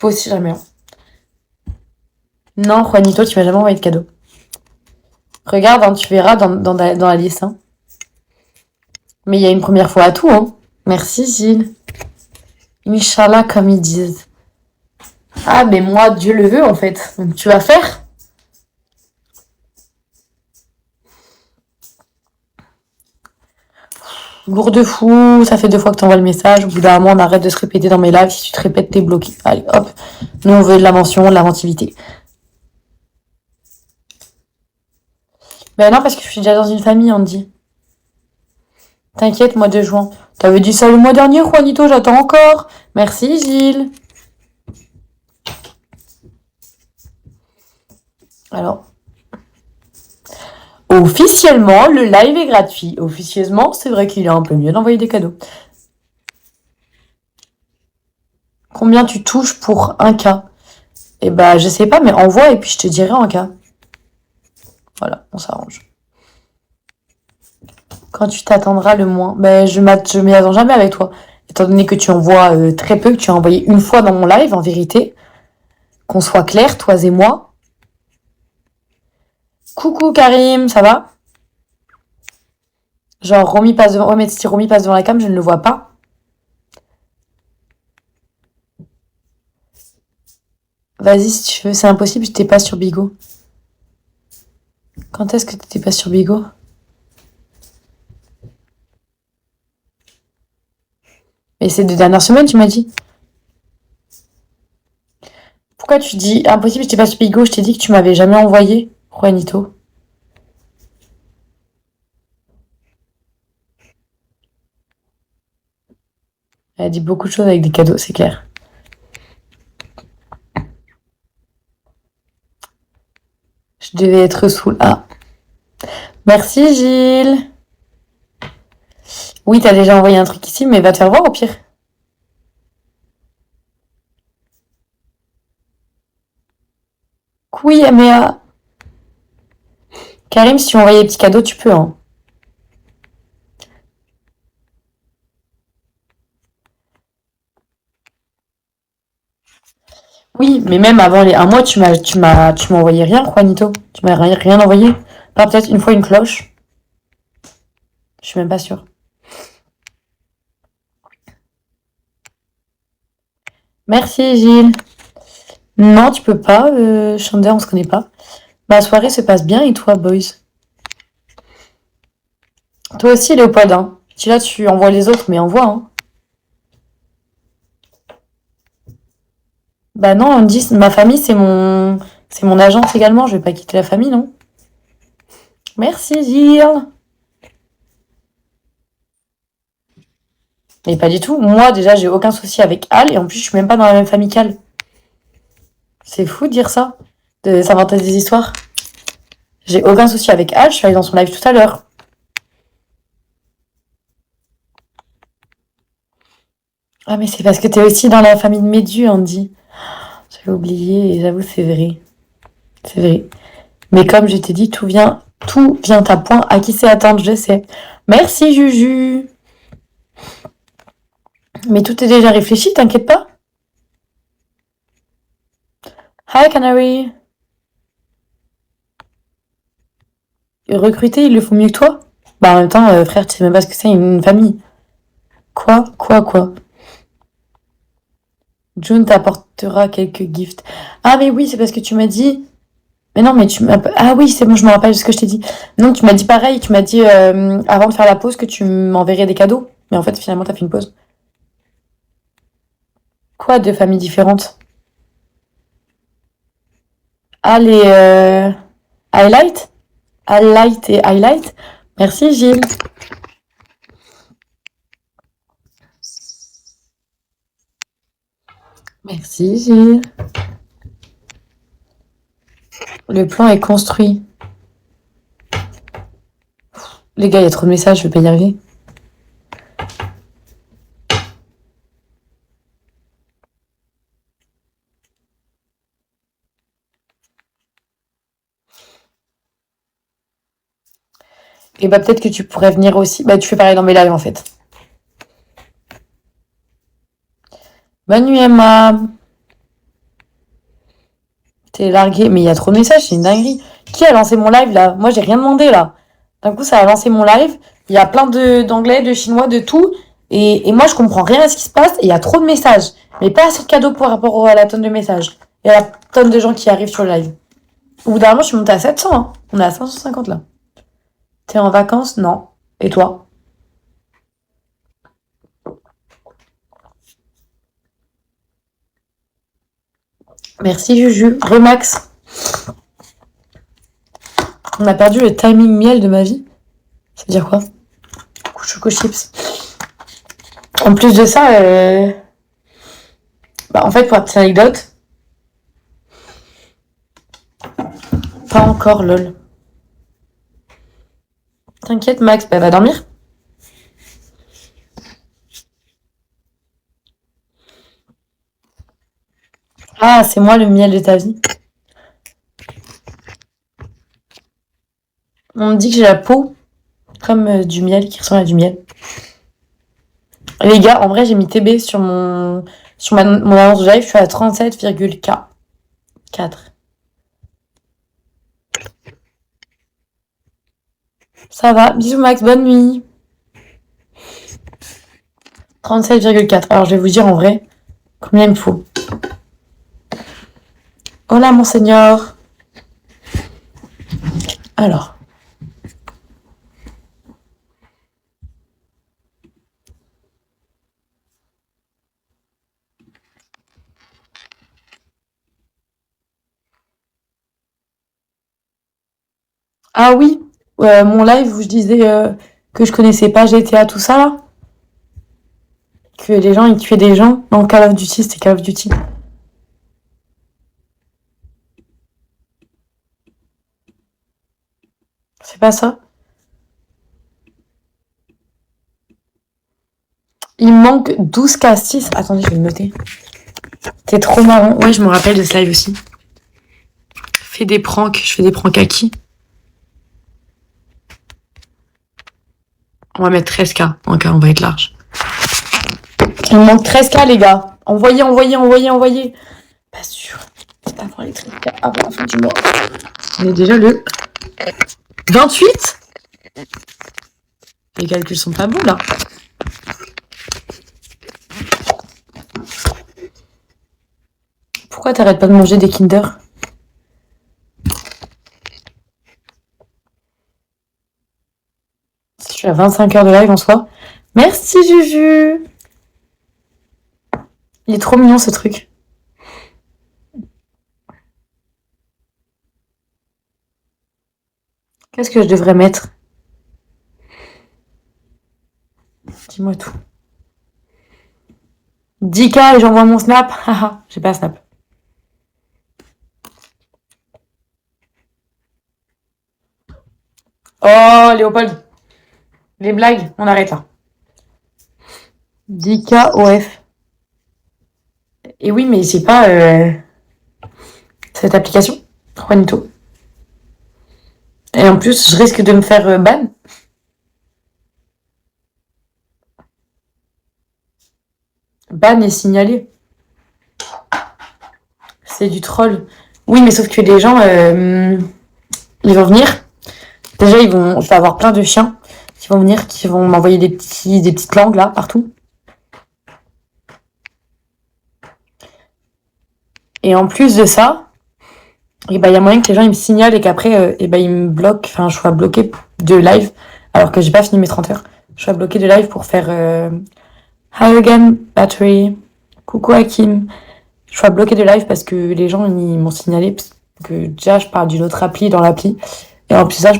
Faut aussi jamais, hein. Non, Juanito, tu m'as jamais envoyé de cadeau. Regarde, hein, tu verras dans la liste, hein. Mais il y a une première fois à tout, hein. Merci, Gilles. Inch'Allah, comme ils disent. Ah, mais moi, Dieu le veut, en fait. Donc, tu vas faire? Gourde fou, ça fait 2 fois que t'envoies le message. Au bout d'un moment, on arrête de se répéter dans mes lives. Si tu te répètes, t'es bloqué. Allez, hop. Nous, on veut de la mention, de l'inventivité. Ben non, parce que je suis déjà dans une famille, on dit. T'inquiète, mois de juin. T'avais dit ça le mois dernier, Juanito, j'attends encore. Merci, Gilles. Alors, officiellement, le live est gratuit. Officieusement, c'est vrai qu'il est un peu mieux d'envoyer des cadeaux. Combien tu touches pour un cas? Eh ben, je sais pas, mais envoie et puis je te dirai en cas. Voilà, on s'arrange. Quand tu t'attendras le moins. Ben, je m'y attends jamais avec toi. Étant donné que tu envoies très peu, que tu as envoyé une fois dans mon live, en vérité. Qu'on soit clair, toi et moi. Coucou Karim, ça va? Genre, Romy passe devant. Ouais, mais si Romy passe devant la cam, je ne le vois pas. Vas-y, si tu veux. C'est impossible, je t'ai pas sur Bigo. Quand est-ce que t'étais pas sur Bigo? Mais ces 2 dernières semaines, tu m'as dit. Pourquoi tu dis impossible, je t'ai pas sur Bigo? Je t'ai dit que tu m'avais jamais envoyé, Juanito. Elle a dit beaucoup de choses avec des cadeaux, c'est clair. Je devais être saoul. Ah. Merci Gilles. Oui, t'as déjà envoyé un truc ici, mais va te faire voir au pire. Oui, mais Karim, si tu envoyais des petits cadeaux, tu peux, hein. Oui, mais même avant les 1 mois, tu m'as envoyé rien, Juanito. Tu m'as rien envoyé. Pas peut-être une fois une cloche. Je suis même pas sûre. Merci Gilles. Non, tu peux pas, Chander, on se connaît pas. Ma soirée se passe bien et toi, boys? Toi aussi, Léopold, hein. Si là, tu envoies les autres, mais envoie, hein. Bah non, on dit, ma famille, c'est mon agence également. Je vais pas quitter la famille, non? Merci, Gilles. Mais pas du tout. Moi, déjà, j'ai aucun souci avec Al et en plus, je suis même pas dans la même famille qu'Al. C'est fou de dire ça, de s'inventer des histoires. J'ai aucun souci avec Al. Je suis allée dans son live tout à l'heure. Ah, mais c'est parce que t'es aussi dans la famille de Médu, Andy. J'avais oublié et j'avoue, c'est vrai. C'est vrai. Mais comme je t'ai dit, tout vient à point. À qui c'est attendre, je sais. Merci, Juju. Mais tout est déjà réfléchi, t'inquiète pas. Hi, Canary. Recruter, ils le font mieux que toi? Bah, en même temps, frère, tu sais même pas ce que c'est une famille. Quoi? Quoi, quoi? June t'apportera quelques gifts. Ah, mais oui, c'est parce que tu m'as dit. Mais non, mais tu m'as. Ah oui, c'est bon, je me rappelle ce que je t'ai dit. Non, tu m'as dit pareil. Tu m'as dit avant de faire la pause que tu m'enverrais des cadeaux. Mais en fait, finalement, t'as fait une pause. Quoi, 2 familles différentes? Ah, les highlights? Highlight et highlight? Merci, Gilles. Merci, Gilles. Le plan est construit. Les gars, il y a trop de messages, je vais pas y arriver. Et bah, peut-être que tu pourrais venir aussi. Bah, tu fais pareil dans mes lives, en fait. Bonne nuit, Emma. T'es largué. Mais il y a trop de messages, c'est une dinguerie. Qui a lancé mon live là? Moi, j'ai rien demandé là. D'un coup, ça a lancé mon live. Il y a plein d'anglais, de chinois, de tout. Et moi, je comprends rien à ce qui se passe. Et il y a trop de messages. Mais pas assez de cadeaux par rapport à la tonne de messages. Et à la tonne de gens qui arrivent sur le live. Au bout d'un moment, je suis montée à 700. Hein. On est à 550 là. T'es en vacances? Non. Et toi? Merci Juju. Remax. On a perdu le timing miel de ma vie. Ça veut dire quoi? Choco chips. En plus de ça, en fait, pour la petite anecdote, pas encore, lol. T'inquiète, Max, elle va dormir. Ah, c'est moi le miel de ta vie. On me dit que j'ai la peau comme du miel, qui ressemble à du miel. Les gars, en vrai, j'ai mis TB sur mon annonce de live, je suis à 37,4. Ça va, bisous Max, bonne nuit. 37,4. Alors, je vais vous dire en vrai combien il me faut. Hola, monseigneur. Alors. Ah oui, mon live où je disais que je connaissais pas GTA, tout ça là. Que les gens ils tuaient des gens. Non, Call of Duty, c'était Call of Duty. C'est pas ça? Il me manque 12 castis. Attendez, je vais le noter. T'es trop marrant. Ouais, je me rappelle de ce live aussi. Fais des pranks. Je fais des pranks à qui? On va mettre 13K. En cas, on va être large. Il me manque 13K, les gars. Envoyez. Pas sûr. C'est avant les 13K, avant la fin du mois. On est déjà le 28. Les calculs sont pas bons, là. Pourquoi t'arrêtes pas de manger des Kinder? Je suis à 25 heures de live en soi. Merci Juju. Il est trop mignon ce truc. Qu'est-ce que je devrais mettre? Dis-moi tout. 10K et j'envoie mon snap. Haha, j'ai pas snap. Oh, Léopold. Les blagues, on arrête là. 10K OF. Et oui, mais j'ai pas cette application. Juanito. Et en plus, je risque de me faire ban. Ban et signalé. C'est du troll. Oui, mais sauf que les gens, ils vont venir. Déjà, je vais avoir plein de chiens qui vont venir, qui vont m'envoyer des petites langues là, partout. Et en plus de ça, il y a moyen que les gens ils me signalent et qu'après, ils me bloquent. Enfin, je sois bloqué de live alors que j'ai pas fini mes 30 heures. Je sois bloqué de live pour faire Hi again, battery. Coucou Hakim. Je sois bloqué de live parce que les gens ils m'ont signalé parce que déjà je parle d'une autre appli dans l'appli. Et en plus ça, je